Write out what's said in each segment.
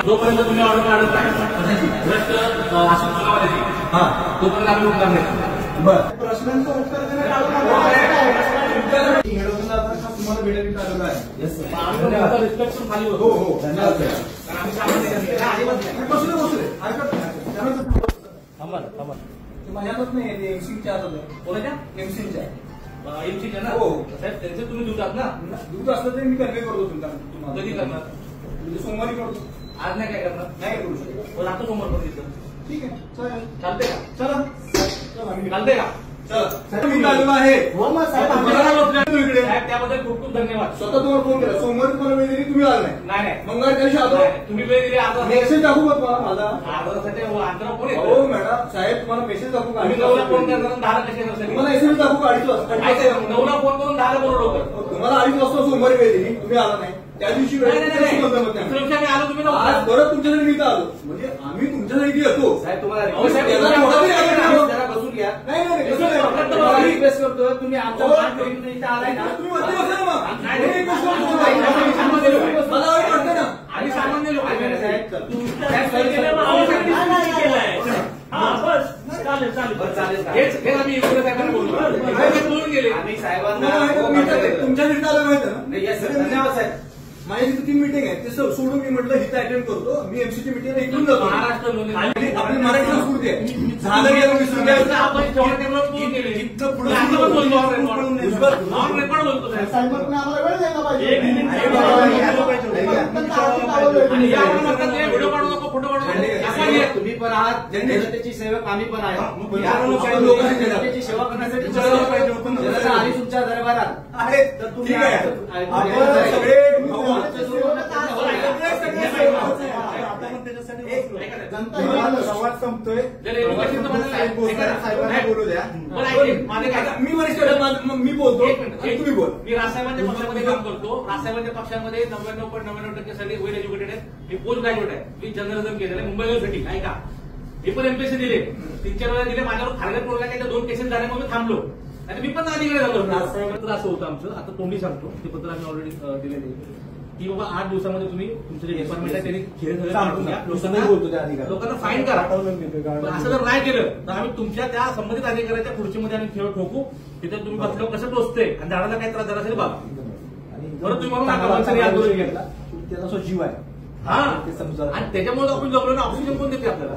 जोपर्यंत तुम्ही ऑर्डर काढत नाही भ्रष्ट अशी पुरावा देते तोपर्यंत आम्ही उत्तर नाही. बरं, प्रश्नांचं उत्तर तुम्हाला भेटायला आलेलं आहे. रिस्पेक्ट पण खाली होतो. हो धन्यवाद. माझ्यातच नाही एमसीच्या कोणाच्या एमसीच्या एमसीच्या ना. हो साहेब त्यांचे तुम्ही दुधात ना. दूध असलं तरी मी कन्वे करतो तुम्हाला. कधी करणार? म्हणजे सोमवारी करतो. आज नाही काय करणार? नाही करू शकतो. पण आता सोमवार पण दिसतं. ठीक आहे चालेल. चालते का? चला चालते का? मी आलेलो आहे. इकडे त्याबद्दल खूप खूप धन्यवाद. स्वतः तुम्हाला फोन केला. सोमवारी तुम्हाला वेळ दिली, तुम्ही आला नाही. नाही मंगळवारी दिवशी आलो. तुम्ही वेळ दिली आता मेसेज दाखवू का तुम्हाला माझा? अंतरा फोन हो मॅडम साहेब, तुम्हाला मेसेज दाखवू का? नवरा फोन करणार 10 कसे नसेल तुम्हाला एसएमएस दाखवू का? 2:30 वाजता नवरा फोन करून 10 बरोबर होतं. तुम्हाला 2:30 वाजता सोमवारी वेळ दिली, तुम्ही आला नाही. त्या दिवशी वेळ आलो तुम्ही आज परत तुमच्यासाठी मी इथं आलो. म्हणजे आम्ही तुमच्यासाठी येतो. साहेब तुम्हाला बसून घ्या. नाही रिक्वेस्ट करतो तुम्ही आमचा आलाय ना. तुम्ही वरती बसा ना मग. मला वाटतं ना आम्ही सामान्य लोक तुमच्यासाठी आलं माहिती ना. धन्यवाद साहेब. माझी तिथे 3 मीटिंग आहे ते सोडून मी म्हटलं इथं अटेंड करतो. मी एमसीची मीटिंग इकडून जातो. महाराष्ट्र आपली मराठी संस्कृती आहे. झालं गेलं विसरून घ्यायचं. आपण इथनं पुढे आम्हाला वेळ द्यायला पाहिजे. व्हिडिओ काढू नको, फोटो काढू नको. तुम्ही पण आहात जनतेची सेवक, आम्ही पण आहे. जनतेची सेवा करण्यासाठी आली तुमच्या दरबारात आहेत तर तुम्ही काय सगळे संवाद संपतोय. बोलू द्या. मी वरिष्ठ मी बोलतो, तुम्ही बोल. मी राजसाहेबांच्या पक्षामध्ये काम करतो. राजसाहेबांच्या पक्षामध्ये 99.99% साठी वेल एज्युकेटेड आहे. मी पोस्ट ग्रॅज्युएट आहे. मी जर्नलिझम केलेलं आहे मुंबई युनिव्हर्सिटी. ऐका, मी पण एमपीएससी दिले, 3-4 वेळा दिले. माझ्यावर फारगत पडला की 2 केसेस झाल्यामुळे मी थांबलो आणि मी पण अधिकारी झालो. राजसाहेबांचं असं होतं आमचं. आता तोंडी सांगतो, ते पत्र आम्ही ऑलरेडी दिलेलं आहे की बाबा 8 दिवसामध्ये तुम्ही तुमचं जे डिपार्टमेंट आहे त्यांनी लोकांना फाईन करा. असं जर नाही केलं तर आम्ही तुमच्या त्या संबंधित अधिकाऱ्याच्या खुर्चीमध्ये आम्ही खेळ ठोकू. तिथे तुम्ही बसल्यावर कसं टोचते आणि झाडाला काय त्रास झाला असेल बघा. बरं तुम्ही म्हणून आंदोलन घेतला. त्याचा तो जीव आहे. हा, आणि त्याच्यामुळे आपण जगलो ना. ऑक्सिजन कोण देते आपल्याला?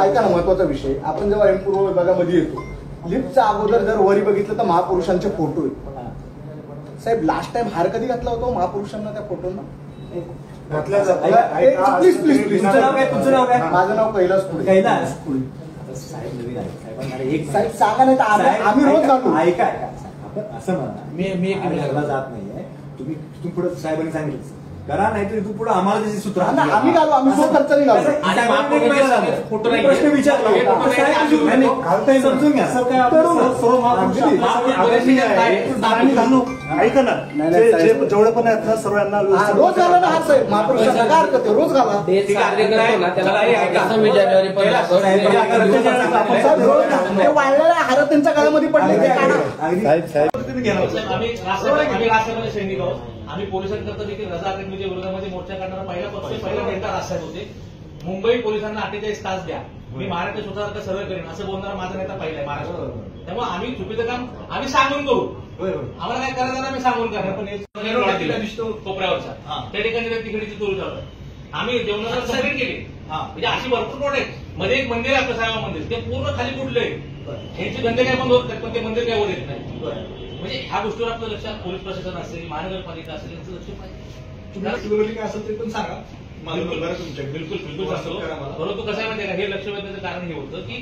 ऐका ना, महत्वाचा विषय. आपण जेव्हा पूर्व विभागामध्ये येतो, लिफ्टच्या अगोदर जर वरी बघितलं तर महापुरुषांचे फोटो आहेत. साहेब लास्ट टाइम हार कधी घातला होता महापुरुषांना त्या फोटोना? Please please please. तुमचं नाव काय? तुमचं नाव काय? माझं नाव कैलास पुढे. कैलास साहेब नवीन आहे. एक साहेब सांगा नाही तर आम्ही रोज घालू. ऐका असं म्हणा, मी जात नाहीये. तुम्ही पुढे साहेबांनी सांगितलं करा, नाही तर इथून पुढे आम्हाला त्याची सूत्र आम्ही घालू. आम्ही खर्चाने घालू. प्रश्न विचारला समजून घ्या. ऐका ना, जेवढे पण आहेत ना सर्वांना रोज घाला ना. हा साहेब महापुरुषांना काय हरकत आहे? रोज घाला. 26 जानेवारी वाळलेल्या हार त्यांच्या गळ्यामध्ये पडले. आम्ही राजसाहेबांचे सैनिक आहोत. आम्ही पोलिसांकरता देखील रजा अकॅडमीच्या विरोधामध्ये मोर्चा करणारा पहिला नेता राजसाहेब होते. मुंबई पोलिसांना 48 तास द्या, मी महाराष्ट्र स्वतःसारखं सरळ करेन असं बोलणारा माझा नेता पहिला आहे महाराष्ट्रात. त्यामुळे आम्ही चुकीचं काम आम्ही सांगून करू. आम्हाला काय करायचं ना, आम्ही सांगून करा. पण दिसतो कोपऱ्यावरचा त्या ठिकाणी तिकडीची चोरी चालू आहे. आम्ही जेवणाला सेपरेट केली. म्हणजे अशी भरपूर प्लॉट आहे. मध्ये एक मंदिर आहे आपलं साईबाबा मंदिर, ते पूर्ण खाली फुटलंय. यांचे धंदे काय बंद होत नाही, पण ते मंदिर काय वर येत नाही. म्हणजे ह्या गोष्टीवर आपलं लक्ष, पोलीस प्रशासन असेल, महानगरपालिका असेल, यांचं लक्ष पाहिजे. काय असेल ते पण सांगा. बिलकुल सांगतो. परंतु कसं आहे माहिती का, हे लक्ष वेधण्याचं कारण हे होतं की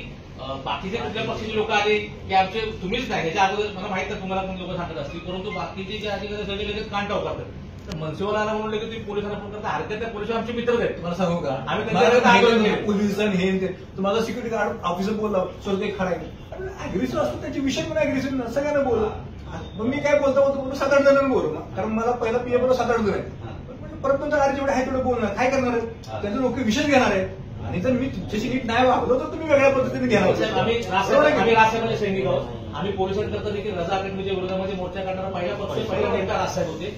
बाकीचे कुठल्या पक्षाचे लोक आले की आमचे तुम्हीच नाही, ह्याच्या अगोदर मला माहित आहे तुम्हाला पण लोक सांगत असतील, परंतु बाकीचे जे अधिकारी सगळे लगेच कान टाकू करतात. तर मनसेवर आला म्हणून लगेच तुम्ही पोलिसांना फोन करता. हरकत त्या पोलिस आमचे मित्रच आहेत. मला सांगू का, आम्ही पोलीस आणि हे तुम्हाला सिक्युरिटी गार्ड ऑफिसर बोलला सर ते खडा अग्रेसिव्ह असतो, त्याचे विषय पण अग्रेसिव्ह सगळ्यांना बोलू. मग मी काय बोलतो 7-8 जणांना बोलू ना, कारण मला पहिला पीए बोलतो 7-8 जण आहे. परत तुमच्या गाडी जेवढे आहे तेवढं बोलणार, काय करणार आहे? त्याचे लोक विषय घेणार आहेत. आणि जर मी तुमच्याशी नीट नाही वागलो तर तुम्ही वेगळ्या पद्धतीने घेणार. आम्ही राजसाहेबांचे सैनिक आहोत. आम्ही पोलिसांकरता देखील रजा अकॅडमीच्या विरोधामध्ये मोर्चा करणारा पहिला नेता राजसाहेब होते.